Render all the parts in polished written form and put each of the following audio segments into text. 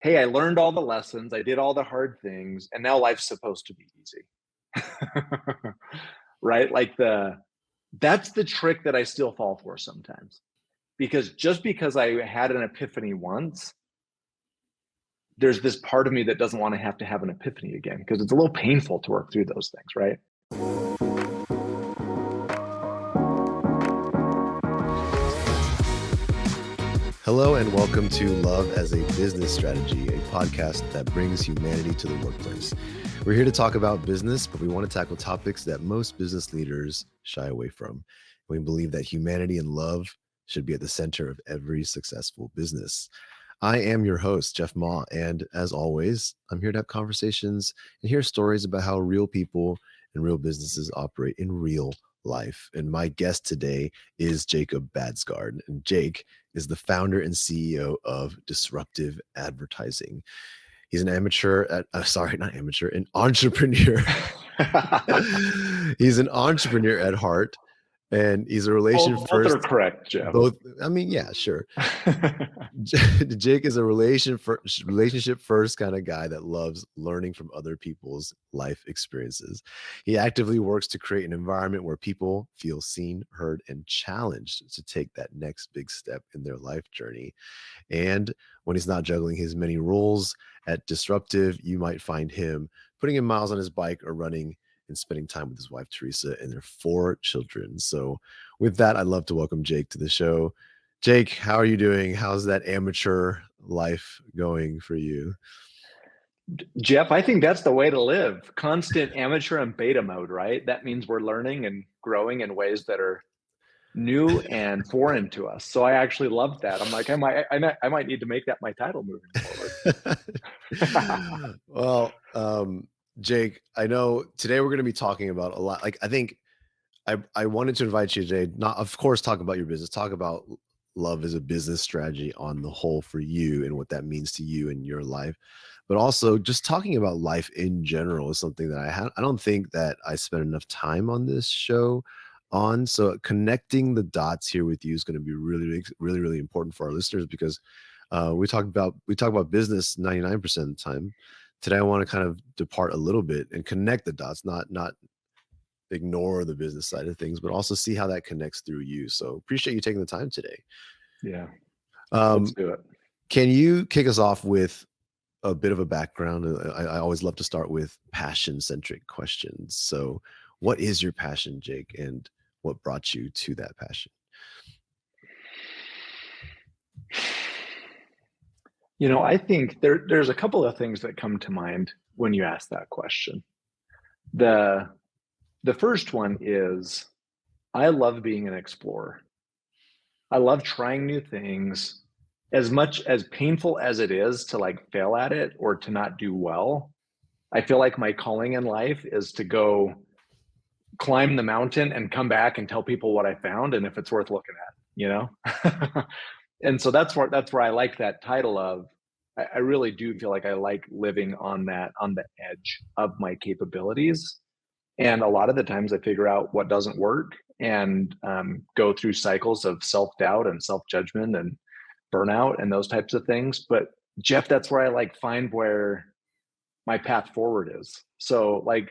hey, I learned all the lessons, I did all the hard things, and now life's supposed to be easy. Right? That's the trick that I still fall for sometimes. Because just because I had an epiphany once, there's this part of me that doesn't want to have an epiphany again because it's a little painful to work through those things, right? Hello and welcome to Love as a Business Strategy, a podcast that brings humanity to the workplace. We're here to talk about business, but we want to tackle topics that most business leaders shy away from. We believe that humanity and love should be at the center of every successful business. I am your host, Jeff Ma, and as always, I'm here to have conversations and hear stories about how real people and real businesses operate in real life. And my guest today is Jacob Baadsgaard. And Jake is the founder and CEO of Disruptive Advertising. He's an an entrepreneur. He's an entrepreneur at heart, and he's a Both are correct, Jeff. Sure. Jake is a relationship first kind of guy that loves learning from other people's life experiences. He actively works to create an environment where people feel seen, heard, and challenged to take that next big step in their life journey. And when he's not juggling his many roles at Disruptive, you might find him putting in miles on his bike or running and spending time with his wife, Teresa, and their 4 children. So with that, I'd love to welcome Jake to the show. Jake, how are you doing? How's that amateur life going for you? Jeff, I think that's the way to live. Constant amateur and beta mode, right? That means we're learning and growing in ways that are new and foreign to us. So I actually love that. I'm like, I might need to make that my title moving forward. Well, Jake, I know today we're going to be talking about a lot. Like, I think I wanted to invite you today, not of course, talk about your business, talk about love as a business strategy on the whole for you and what that means to you in your life. But also just talking about life in general is something that I don't think that I spent enough time on this show on. So connecting the dots here with you is going to be really, really, really important for our listeners because we talk about business 99% of the time. Today, I want to kind of depart a little bit and connect the dots, not ignore the business side of things, but also see how that connects through you. So appreciate you taking the time today. Yeah. Let's do it. Can you kick us off with a bit of a background? I always love to start with passion-centric questions. So what is your passion, Jake, and what brought you to that passion? You know, I think there's a couple of things that come to mind when you ask that question. The first one is I love being an explorer. I love trying new things. As much as painful as it is to like fail at it or to not do well, I feel like my calling in life is to go climb the mountain and come back and tell people what I found and if it's worth looking at, you know? And so that's where I like that title of, I really do feel like I like living on the edge of my capabilities. And a lot of the times I figure out what doesn't work and go through cycles of self-doubt and self-judgment and burnout and those types of things. But Jeff, that's where I like find where my path forward is. So like,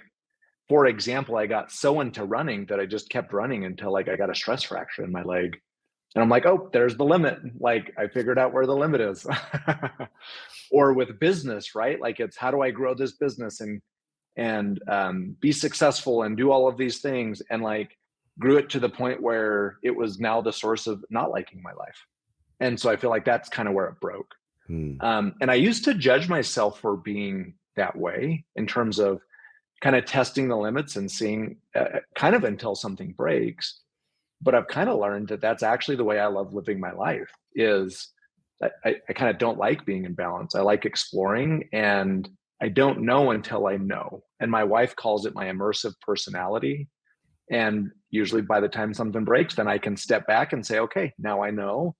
for example, I got so into running that I just kept running until like I got a stress fracture in my leg. And I'm like, oh, there's the limit. Like I figured out where the limit is. Or with business, right? Like it's how do I grow this business and be successful and do all of these things, and like grew it to the point where it was now the source of not liking my life. And so I feel like that's kind of where it broke. And I used to judge myself for being that way in terms of kind of testing the limits and seeing kind of until something breaks. But I've kind of learned that that's actually the way I love living my life is I kind of don't like being in balance. I like exploring, and I don't know until I know. And my wife calls it my immersive personality. And usually by the time something breaks, then I can step back and say, okay, now I know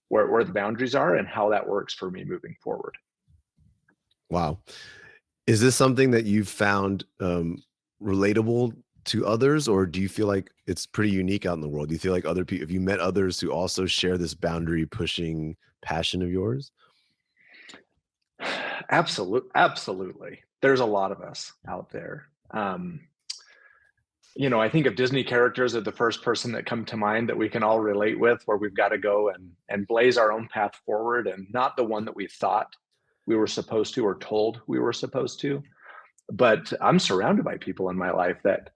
where the boundaries are and how that works for me moving forward. Wow. Is this something that you've found relatable to others, or do you feel like it's pretty unique out in the world? Do you feel like other people, have you met others who also share this boundary pushing passion of yours? Absolutely. There's a lot of us out there. I think of Disney characters as the first person that come to mind that we can all relate with, where we've got to go and blaze our own path forward, and not the one that we thought we were supposed to or told we were supposed to. But I'm surrounded by people in my life that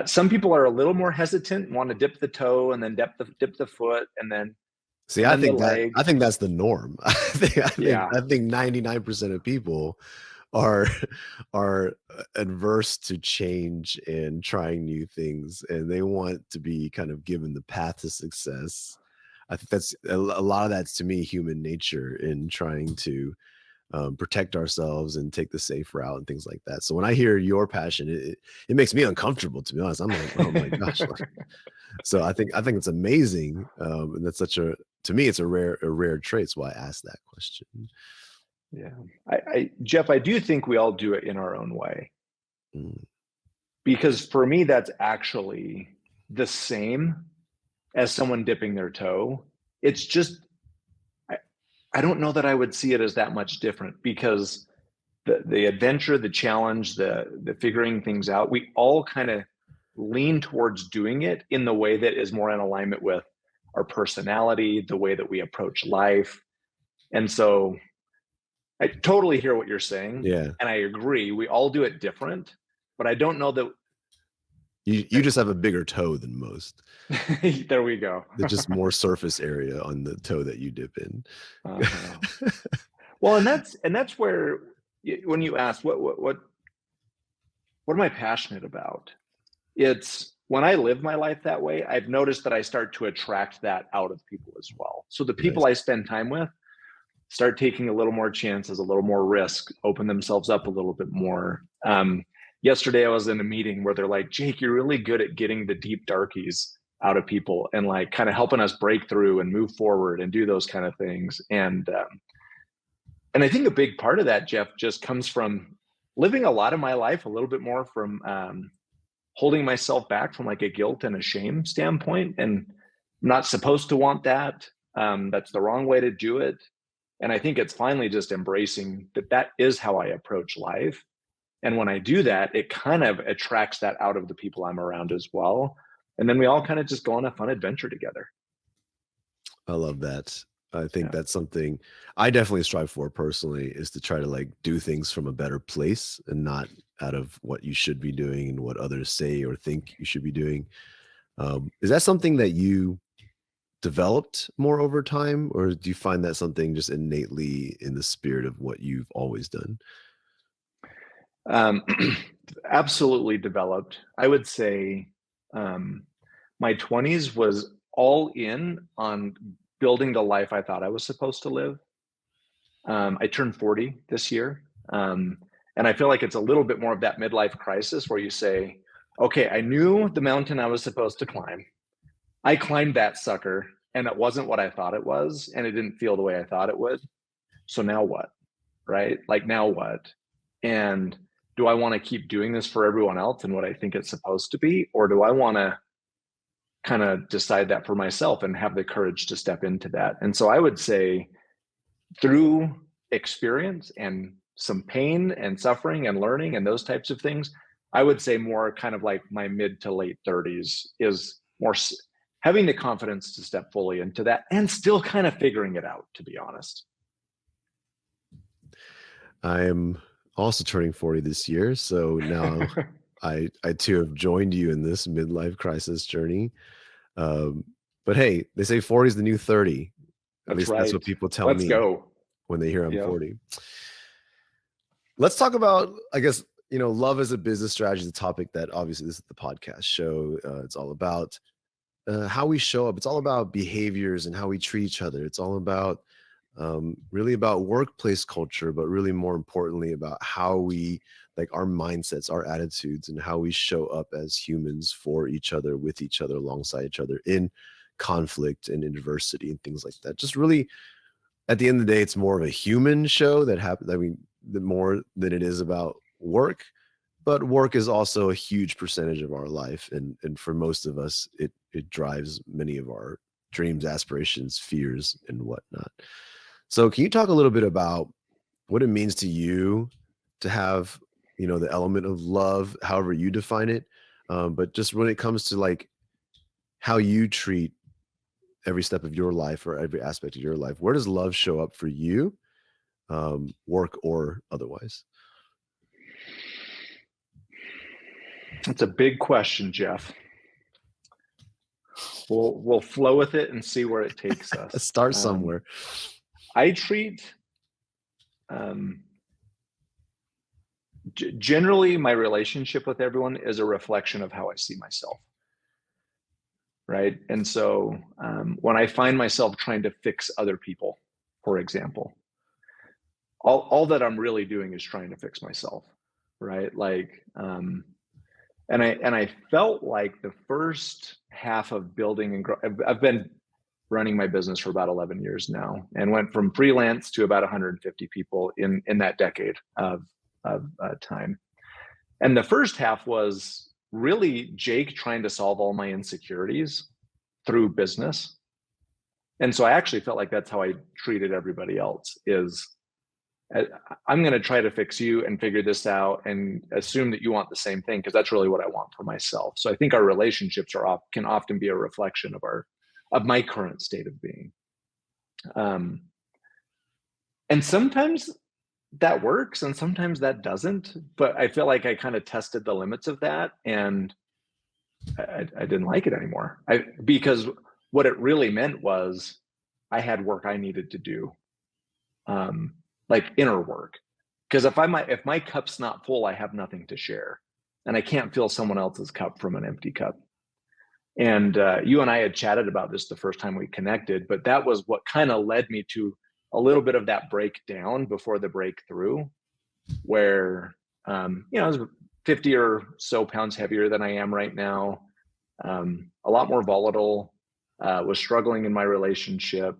some people are a little more hesitant, want to dip the toe and then dip the foot and then See, and I then the think leg. that's the norm. Yeah. I think 99% of people are are adverse to change and trying new things, and they want to be kind of given the path to success. I think that's a lot of that's, to me, human nature in trying to protect ourselves and take the safe route and things like that. So when I hear your passion, it makes me uncomfortable, to be honest. I'm like, oh my gosh. So I think it's amazing. And that's to me, it's a rare trait. So why I asked that question. Yeah. Jeff, I do think we all do it in our own way. Mm. Because for me, that's actually the same as someone dipping their toe. It's just, I don't know that I would see it as that much different, because the adventure, the challenge, the figuring things out, we all kind of lean towards doing it in the way that is more in alignment with our personality, the way that we approach life. And so I totally hear what you're saying. Yeah. And I agree. We all do it different, but I don't know that you just have a bigger toe than most. there we go. There's just more surface area on the toe that you dip in. Well, and that's where, when you ask what am I passionate about? It's when I live my life that way, I've noticed that I start to attract that out of people as well. So the people Nice. I spend time with start taking a little more chances, a little more risk, open themselves up a little bit more. Yesterday, I was in a meeting where they're like, Jake, you're really good at getting the deep darkies out of people and like kind of helping us break through and move forward and do those kind of things. And I think a big part of that, Jeff, just comes from living a lot of my life a little bit more from holding myself back from like a guilt and a shame standpoint. And I'm not supposed to want that. That's the wrong way to do it. And I think it's finally just embracing that is how I approach life. And when I do that, it kind of attracts that out of the people I'm around as well. And then we all kind of just go on a fun adventure together. I love that. I think that's something I definitely strive for personally, is to try to like do things from a better place and not out of what you should be doing and what others say or think you should be doing. Is that something that you developed more over time, or do you find that something just innately in the spirit of what you've always done? Um, Absolutely developed. I would say my 20s was all in on building the life I thought I was supposed to live. I turned 40 this year. And I feel like it's a little bit more of that midlife crisis where you say, okay, I knew the mountain I was supposed to climb. I climbed that sucker and it wasn't what I thought it was. And it didn't feel the way I thought it would. So now what? Right? Like, now what? And do I want to keep doing this for everyone else and what I think it's supposed to be? Or do I want to kind of decide that for myself and have the courage to step into that? And so I would say, through experience and some pain and suffering and learning and those types of things, I would say more kind of like my mid to late 30s is more having the confidence to step fully into that and still kind of figuring it out, to be honest. I am also turning 40 this year, so now I too have joined you in this midlife crisis journey. But hey, they say 40 is the new 30. At That's least right. that's what people tell Let's me go. when they hear I'm Yeah. 40. Let's talk about, I guess, love as a business strategy is a topic that obviously this is the podcast show. It's all about how we show up. It's all about behaviors and how we treat each other. It's all about really about workplace culture, but really more importantly about how we, like, our mindsets, our attitudes, and how we show up as humans for each other, with each other, alongside each other in conflict and adversity and things like that. Just really, at the end of the day, it's more of a human show that happens. I mean, the more than it is about work, but work is also a huge percentage of our life. And for most of us, it drives many of our dreams, aspirations, fears, and whatnot. So can you talk a little bit about what it means to you to have, the element of love, however you define it. But just when it comes to like how you treat every step of your life or every aspect of your life, where does love show up for you, work or otherwise? It's a big question, Jeff. We'll flow with it and see where it takes Let's us. start somewhere. I treat generally my relationship with everyone is a reflection of how I see myself. Right. And so when I find myself trying to fix other people, for example, all that I'm really doing is trying to fix myself. Right. Like, and I felt like the first half of building and grow, I've been running my business for about 11 years now and went from freelance to about 150 people in that decade of time. And the first half was really Jake trying to solve all my insecurities through business. And so I actually felt like that's how I treated everybody else is I'm going to try to fix you and figure this out and assume that you want the same thing because that's really what I want for myself. So I think our relationships can often be a reflection of my current state of being. And sometimes that works and sometimes that doesn't, but I feel like I kind of tested the limits of that and I didn't like it anymore. Because what it really meant was I had work I needed to do, like inner work. Because if my cup's not full, I have nothing to share, and I can't fill someone else's cup from an empty cup. And you and I had chatted about this the first time we connected, but that was what kind of led me to a little bit of that breakdown before the breakthrough, where I was 50 or so pounds heavier than I am right now, a lot more volatile, was struggling in my relationship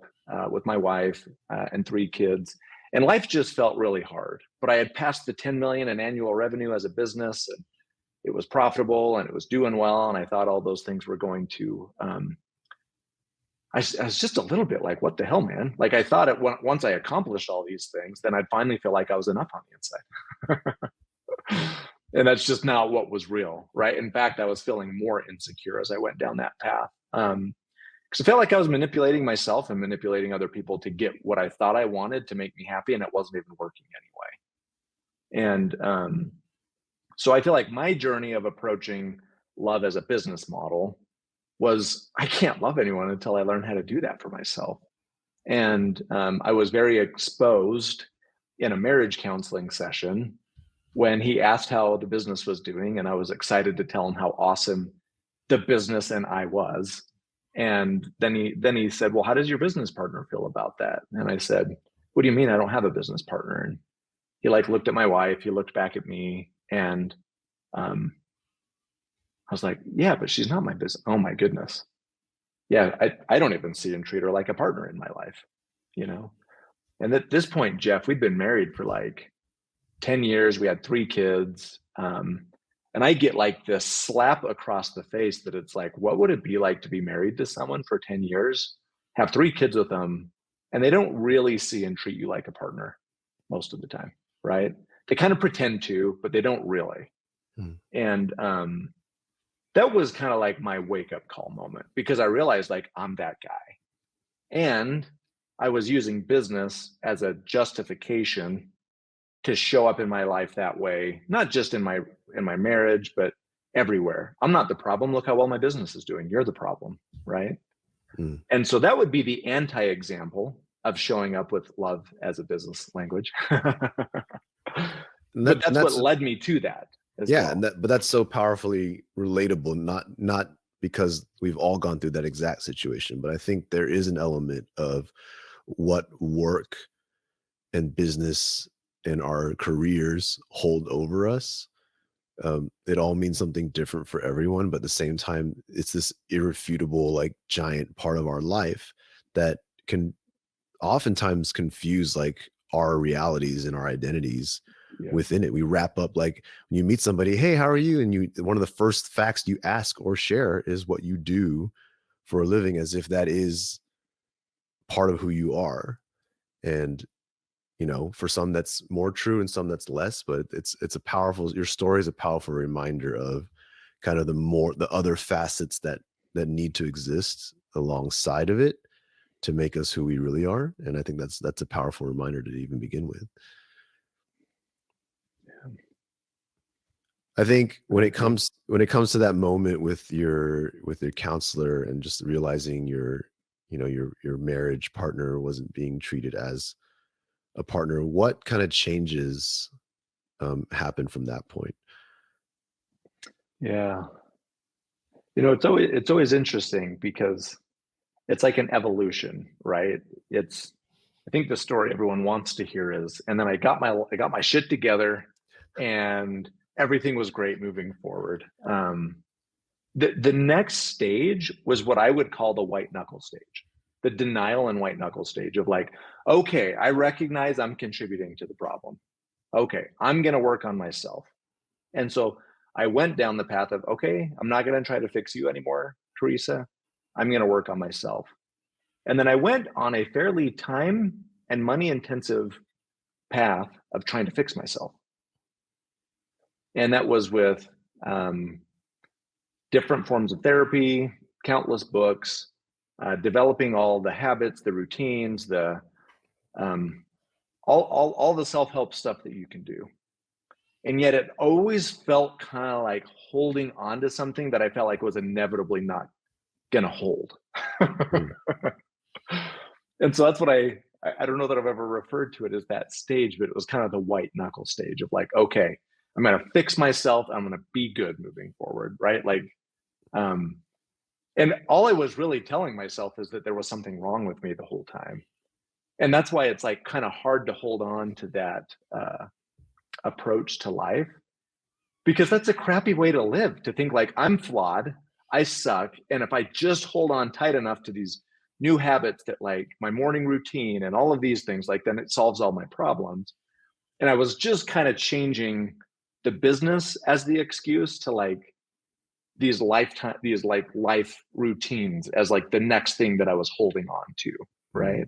with my wife and 3 kids. And life just felt really hard. But I had passed the 10 million in annual revenue as a business, and it was profitable and it was doing well. And I thought all those things were going to, I was just a little bit like, what the hell, man? Like I thought once I accomplished all these things, then I'd finally feel like I was enough on the inside. And that's just not what was real, right? In fact, I was feeling more insecure as I went down that path. Because I felt like I was manipulating myself and manipulating other people to get what I thought I wanted to make me happy, and it wasn't even working anyway. And so I feel like my journey of approaching love as a business model was I can't love anyone until I learn how to do that for myself. And I was very exposed in a marriage counseling session when he asked how the business was doing, and I was excited to tell him how awesome the business and I was. And then he said, well, how does your business partner feel about that? And I said, what do you mean I don't have a business partner? And he like looked at my wife, he looked back at me, and I was like, yeah, but she's not my business. Oh my goodness. Yeah, I don't even see and treat her like a partner in my life, And at this point, Jeff, we'd been married for like 10 years. We had 3 kids. And I get like this slap across the face that it's like, what would it be like to be married to someone for 10 years, have 3 kids with them, and they don't really see and treat you like a partner most of the time, right? They kind of pretend to, but they don't really. And that was kind of like my wake up call moment because I realized like I'm that guy. And I was using business as a justification to show up in my life that way, not just in my marriage, but everywhere. I'm not the problem. Look how well my business is doing. You're the problem, right? And so that would be the anti-example of showing up with love as a business language. But that's what led me to that. Yeah, well. But that's so powerfully relatable. Not because we've all gone through that exact situation, but I think there is an element of what work and business and our careers hold over us. It all means something different for everyone, but at the same time, it's this irrefutable, like giant part of our life that can oftentimes confuse like our realities and our identities within it. We wrap up like when you meet somebody, hey, how are you? And one of the first facts you ask or share is what you do for a living, as if that is part of who you are. And for some that's more true and some that's less, but it's a powerful, your story is a powerful reminder of kind of the other facets that need to exist alongside of it to make us who we really are. And I think that's a powerful reminder to even begin with. I think I agree. when it comes to that moment with your counselor and just realizing your marriage partner wasn't being treated as a partner, what kind of changes happen from that point? Yeah. It's always interesting because it's like an evolution, right? It's I think the story everyone wants to hear is, and then I got my shit together, and everything was great moving forward. The next stage was what I would call the white knuckle stage, the denial and white knuckle stage of like, okay, I recognize I'm contributing to the problem. Okay, I'm gonna work on myself. And so I went down the path of, okay, I'm not gonna try to fix you anymore, Teresa. I'm gonna work on myself. And then I went on a fairly time and money intensive path of trying to fix myself. And that was with different forms of therapy, countless books, developing all the habits, the routines, the um, all the self help stuff that you can do. And yet, it always felt kind of like holding on to something that I felt like was inevitably not going to hold. Mm, And so that's what I don't know that I've ever referred to it as that stage, but it was kind of the white knuckle stage of like, okay, I'm going to fix myself. I'm going to be good moving forward, right? Like, um, and all I was really telling myself is that there was something wrong with me the whole time. And that's why it's like kind of hard to hold on to that approach to life, because that's a crappy way to live, to think like I'm flawed, I suck, and if I just hold on tight enough to these new habits, that like my morning routine and all of these things, like then it solves all my problems. And I was just kind of changing the business as the excuse to like these like life routines as like the next thing that I was holding on to, mm, right?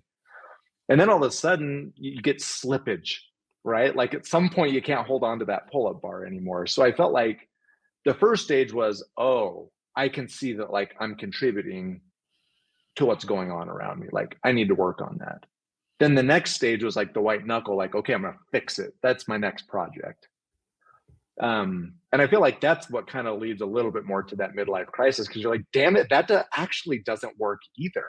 And then all of a sudden you get slippage, right? Like at some point you can't hold on to that pull-up bar anymore. So I felt like the first stage was, oh, I can see that like I'm contributing to what's going on around me. Like I need to work on that. Then the next stage was like the white knuckle, like, okay, I'm gonna fix it. That's my next project. And I feel like that's what kind of leads a little bit more to that midlife crisis, because you're like, damn it, actually doesn't work either.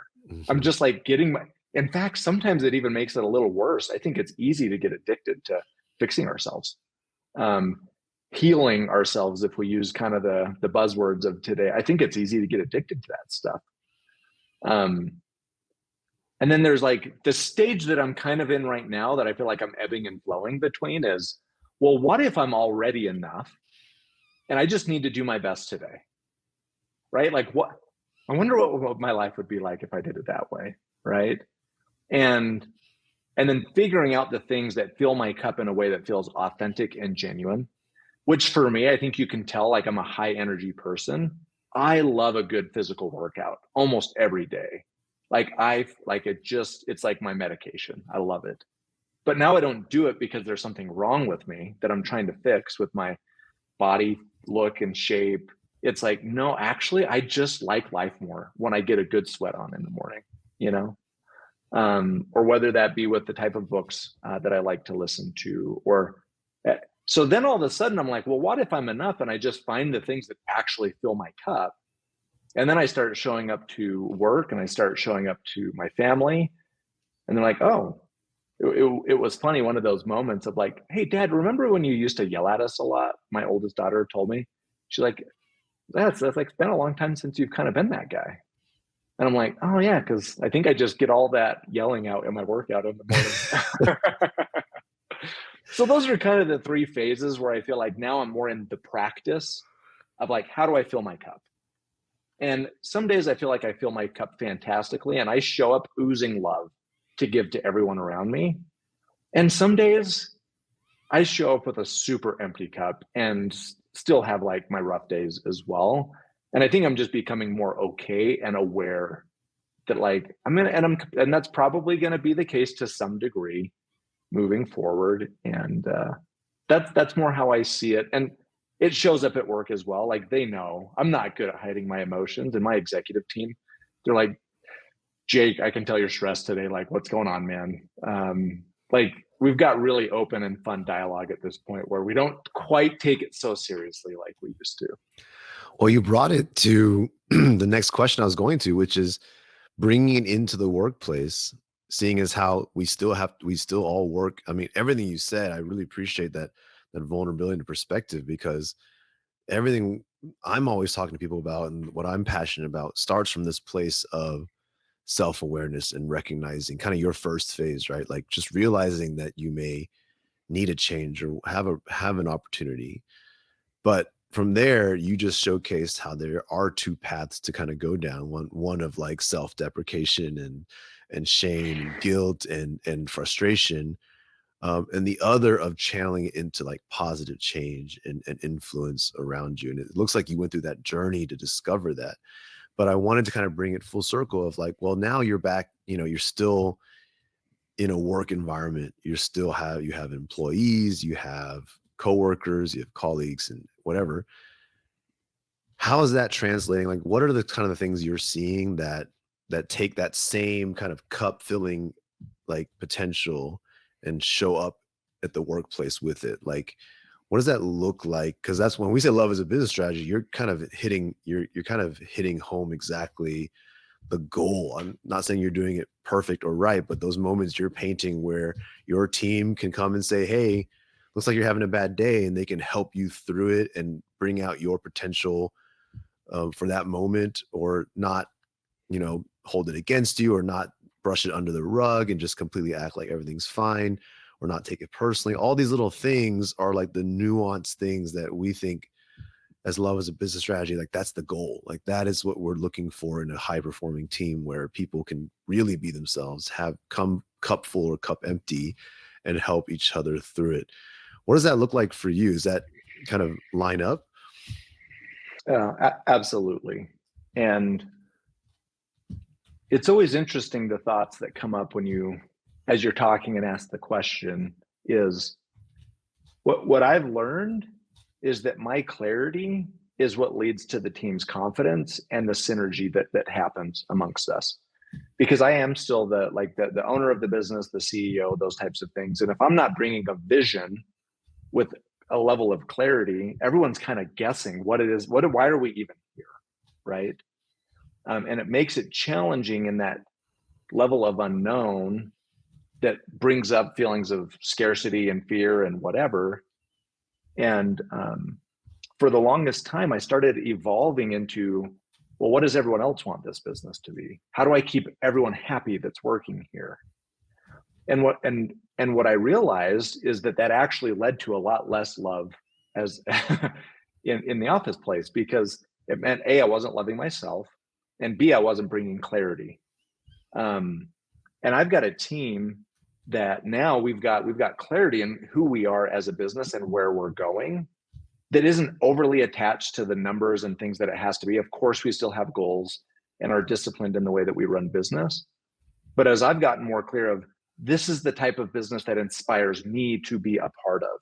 I'm mhm. just like getting my, in fact, sometimes it even makes it a little worse. I think it's easy to get addicted to fixing ourselves, um, healing ourselves, if we use kind of the buzzwords of today. I think it's easy to get addicted to that stuff. Um, and then there's like the stage that I'm kind of in right now that I feel like I'm ebbing and flowing between is, well, what if I'm already enough and I just need to do my best today, right? Like what, I wonder what my life would be like if I did it that way, right? And and then figuring out the things that fill my cup in a way that feels authentic and genuine, which for me, I think you can tell like I'm a high energy person. I love a good physical workout almost every day. Like I like it, just it's like my medication. I love it. But now I don't do it because there's something wrong with me that I'm trying to fix with my body look and shape. It's like, no, actually, I just like life more when I get a good sweat on in the morning, you know? Or whether that be with the type of books that I like to listen to. So then all of a sudden, I'm like, well, what if I'm enough and I just find the things that actually fill my cup? And then I start showing up to work and I start showing up to my family. And they're like, oh, it was funny. One of those moments of like, hey, Dad, remember when you used to yell at us a lot? My oldest daughter told me. She's like, that's like, it's been a long time since you've kind of been that guy. And I'm like, oh yeah, because I think I just get all that yelling out in my workout in the morning. So those are kind of the three phases where I feel like now I'm more in the practice of like, how do I fill my cup? And some days I feel like I fill my cup fantastically and I show up oozing love to give to everyone around me. And some days I show up with a super empty cup and still have like my rough days as well. And I think I'm just becoming more okay and aware that like I'm gonna and that's probably gonna be the case to some degree. moving forward. And that's more how I see it. And it shows up at work as well. Like, they know I'm not good at hiding my emotions, and my executive team, they're like, Jake, I can tell you're stressed today. Like, what's going on, man? Like, we've got really open and fun dialogue at this point where we don't quite take it so seriously like we used to. Well, you brought it to the next question I was going to, which is bringing it into the workplace, seeing as how we still all work. I mean, everything you said, I really appreciate that vulnerability and perspective, because everything I'm always talking to people about and what I'm passionate about starts from this place of self-awareness and recognizing kind of your first phase, right? Like just realizing that you may need a change or have an opportunity. But from there, you just showcased how there are two paths to kind of go down. One of like self-deprecation and shame and guilt and frustration, and the other of channeling it into like positive change and influence around you. And it looks like you went through that journey to discover that. But I wanted to kind of bring it full circle of like, well, now you're back, you're still in a work environment. You have employees, you have coworkers, you have colleagues and whatever. How is that translating? Like, what are the kind of the things you're seeing that take that same kind of cup filling like potential and show up at the workplace with it? Like, what does that look like? Because that's when we say love is a business strategy, you're kind of hitting home exactly the goal. I'm not saying you're doing it perfect or right, but those moments you're painting where your team can come and say, hey, looks like you're having a bad day, and they can help you through it and bring out your potential for that moment, or not, hold it against you, or not brush it under the rug and just completely act like everything's fine, or not take it personally. All these little things are like the nuanced things that we think as love as a business strategy, like that's the goal. Like that is what we're looking for in a high performing team, where people can really be themselves, have come cup full or cup empty, and help each other through it. What does that look like for you? Is that kind of line up? Absolutely. And it's always interesting, the thoughts that come up as you're talking and ask the question, is what I've learned is that my clarity is what leads to the team's confidence and the synergy that happens amongst us. Because I am still the owner of the business, the CEO, those types of things. And if I'm not bringing a vision with a level of clarity, everyone's kind of guessing what it is. Why are we even here, right? And it makes it challenging in that level of unknown that brings up feelings of scarcity and fear and whatever. And for the longest time, I started evolving into, well, what does everyone else want this business to be? How do I keep everyone happy that's working here? And what I realized is that actually led to a lot less love as in the office place, because it meant A, I wasn't loving myself, and B, I wasn't bringing clarity. And I've got a team that now we've got clarity in who we are as a business and where we're going, that isn't overly attached to the numbers and things that it has to be. Of course, we still have goals and are disciplined in the way that we run business. But as I've gotten more clear of, this is the type of business that inspires me to be a part of.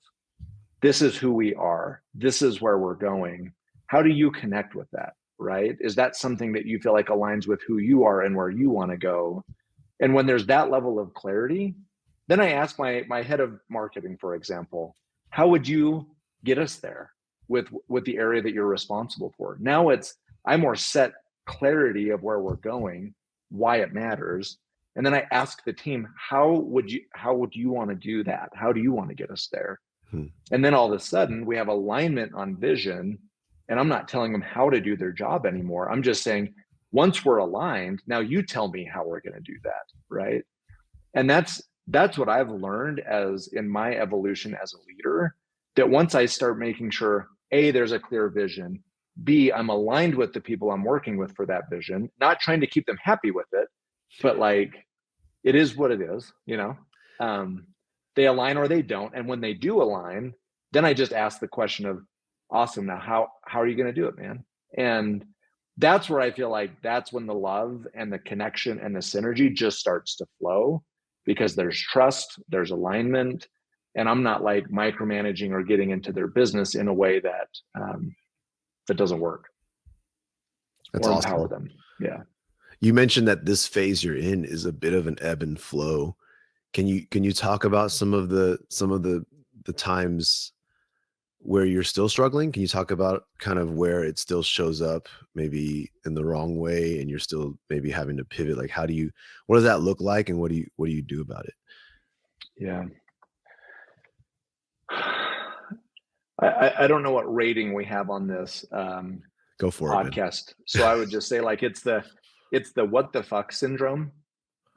This is who we are. This is where we're going. How do you connect with that, right? Is that something that you feel like aligns with who you are and where you want to go? And when there's that level of clarity, then I ask my head of marketing, for example, how would you get us there with the area that you're responsible for? Now I more set clarity of where we're going, why it matters. And then I ask the team, how would you want to do that? How do you want to get us there? And then all of a sudden we have alignment on vision, and I'm not telling them how to do their job anymore. I'm just saying, once we're aligned, now you tell me how we're going to do that, right? And that's what I've learned as in my evolution as a leader, that once I start making sure, A, there's a clear vision, B, I'm aligned with the people I'm working with for that vision, not trying to keep them happy with it, but like, it is what it is, they align or they don't. And when they do align, then I just ask the question of, awesome, now how are you going to do it, man? And that's where I feel like that's when the love and the connection and the synergy just starts to flow, because there's trust, there's alignment, and I'm not like micromanaging or getting into their business in a way that that doesn't work That's or empower awesome. them. Yeah. You mentioned that this phase you're in is a bit of an ebb and flow. Can you talk about some of the times where you're still struggling? Can you talk about kind of where it still shows up maybe in the wrong way and you're still maybe having to pivot? Like what does that look like and what do you do about it? Yeah. I don't know what rating we have on this Go for it, man. podcast. So I would just say like it's the what the fuck syndrome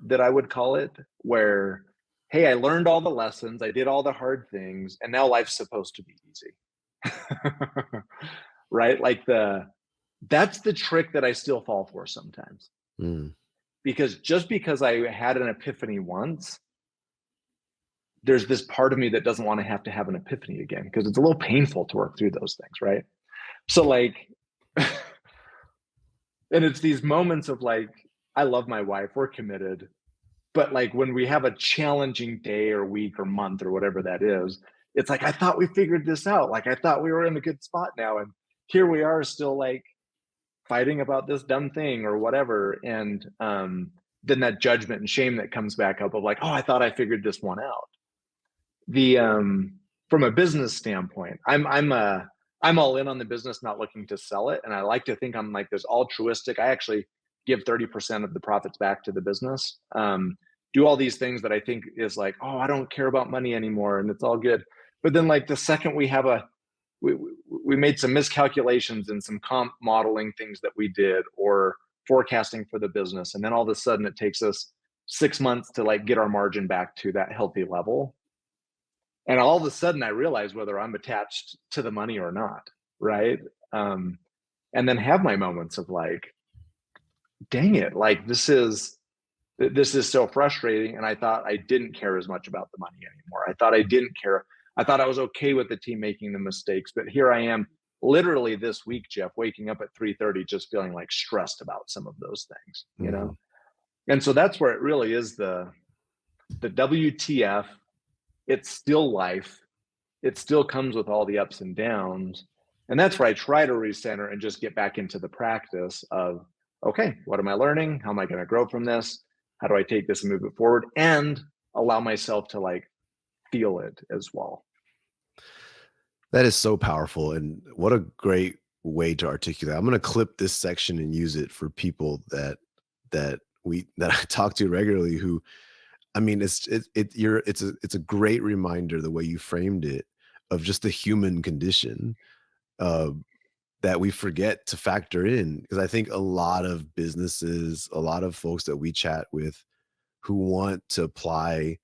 that I would call it, where hey, I learned all the lessons, I did all the hard things, and now life's supposed to be easy. Right? Like that's the trick that I still fall for sometimes. Mm, Because just because I had an epiphany once, there's this part of me that doesn't want to have an epiphany again because it's a little painful to work through those things, right? So like and it's these moments of like, I love my wife, we're committed. But like when we have a challenging day or week or month or whatever that is, it's like, I thought we figured this out. Like I thought we were in a good spot now. And here we are still like fighting about this dumb thing or whatever. And then that judgment and shame that comes back up of like, oh, I thought I figured this one out. The From a business standpoint, I'm all in on the business, not looking to sell it. And I like to think I'm like this altruistic. I actually give 30% of the profits back to the business. Do all these things that I think is like, oh, I don't care about money anymore, and it's all good. But then like the second we made some miscalculations and some comp modeling things that we did or forecasting for the business, and then all of a sudden it takes us 6 months to like get our margin back to that healthy level, and all of a sudden I realize whether I'm attached to the money or not, right? Um, and then have my moments of like, dang it, like this is so frustrating. And I thought I didn't care as much about the money anymore. I thought I didn't care. I thought I was okay with the team making the mistakes, but here I am literally this week, Jeff, waking up at 3:30 just feeling like stressed about some of those things, you mhm. know? And so that's where it really is the WTF. It's still life. It still comes with all the ups and downs. And that's where I try to recenter and just get back into the practice of, okay, what am I learning? How am I going to grow from this? How do I take this and move it forward and allow myself to like feel it as well? That is so powerful, and what a great way to articulate. I'm gonna clip this section and use it for people that I talk to regularly who I mean, it's a great reminder the way you framed it of just the human condition, uh, that we forget to factor in. Because I think a lot of businesses, a lot of folks that we chat with who want to apply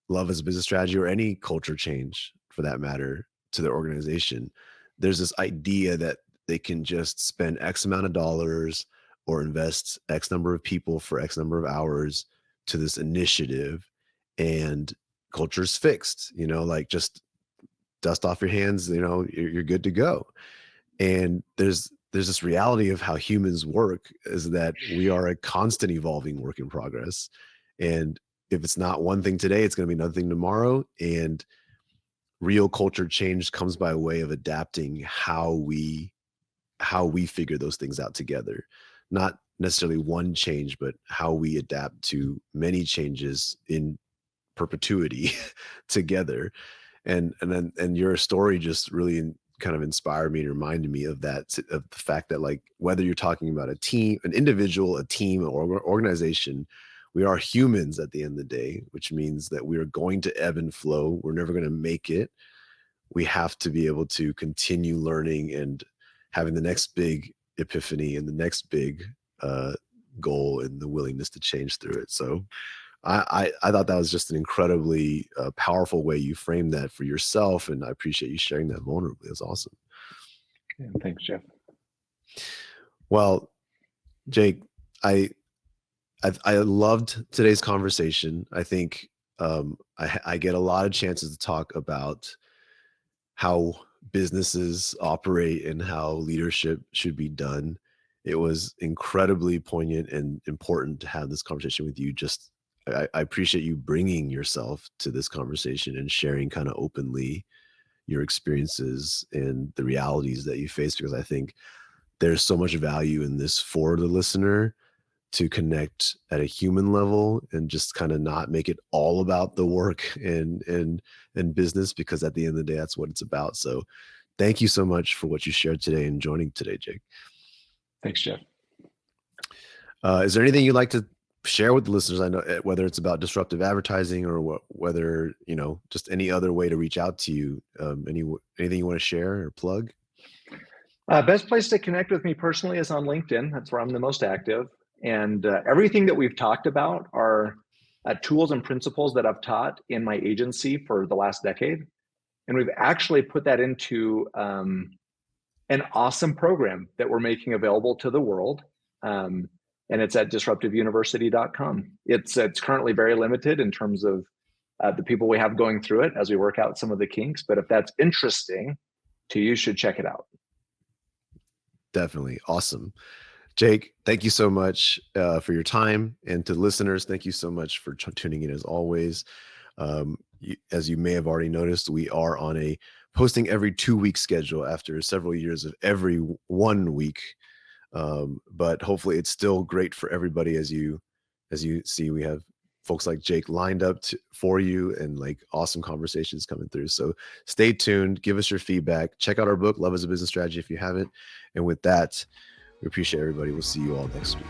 love as a business strategy or any culture change for that matter to their organization, there's this idea that they can just spend X amount of dollars or invest X number of people for X number of hours to this initiative and culture's fixed, like just dust off your hands, you're good to go. And there's this reality of how humans work is that we are a constant evolving work in progress. And if it's not one thing today, it's going to be another thing tomorrow. And real culture change comes by way of adapting how we figure those things out together. Not necessarily one change, but how we adapt to many changes in perpetuity together. And your story just really kind of inspired me and reminded me of of the fact that like whether you're talking about a team, an individual, a team, or organization, we are humans at the end of the day, which means that we are going to ebb and flow. We're never going to make it. We have to be able to continue learning and having the next big epiphany and the next big uh, goal and the willingness to change through it. So I thought that was just an incredibly powerful way you framed that for yourself, and I appreciate you sharing that vulnerably. It was awesome. Yeah, thanks, Jeff. Well, Jake, I I loved today's conversation. I think I get a lot of chances to talk about how businesses operate and how leadership should be done. It was incredibly poignant and important to have this conversation with you just I appreciate you bringing yourself to this conversation and sharing kind of openly your experiences and the realities that you face, because I think there's so much value in this for the listener to connect at a human level and just kind of not make it all about the work and business, because at the end of the day, that's what it's about. So thank you so much for what you shared today and joining today, Jake. Thanks, Jeff. Is there anything you'd like to share with the listeners? I know whether it's about disruptive advertising or whether, just any other way to reach out to you, anything you want to share or plug? Best place to connect with me personally is on LinkedIn. That's where I'm the most active. And everything that we've talked about are tools and principles that I've taught in my agency for the last decade. And we've actually put that into an awesome program that we're making available to the world. And it's at disruptiveuniversity.com. It's currently very limited in terms of the people we have going through it as we work out some of the kinks. But if that's interesting to you, should check it out. Definitely. Awesome. Jake, thank you so much for your time. And to listeners, thank you so much for tuning in as always. As you may have already noticed, we are on a posting every 2-week schedule after several years of every 1 week. But hopefully it's still great for everybody. As you see, we have folks like Jake lined up for you, and like awesome conversations coming through. So stay tuned, give us your feedback, check out our book, Love is a Business Strategy, if you haven't. And with that, we appreciate everybody. We'll see you all next week.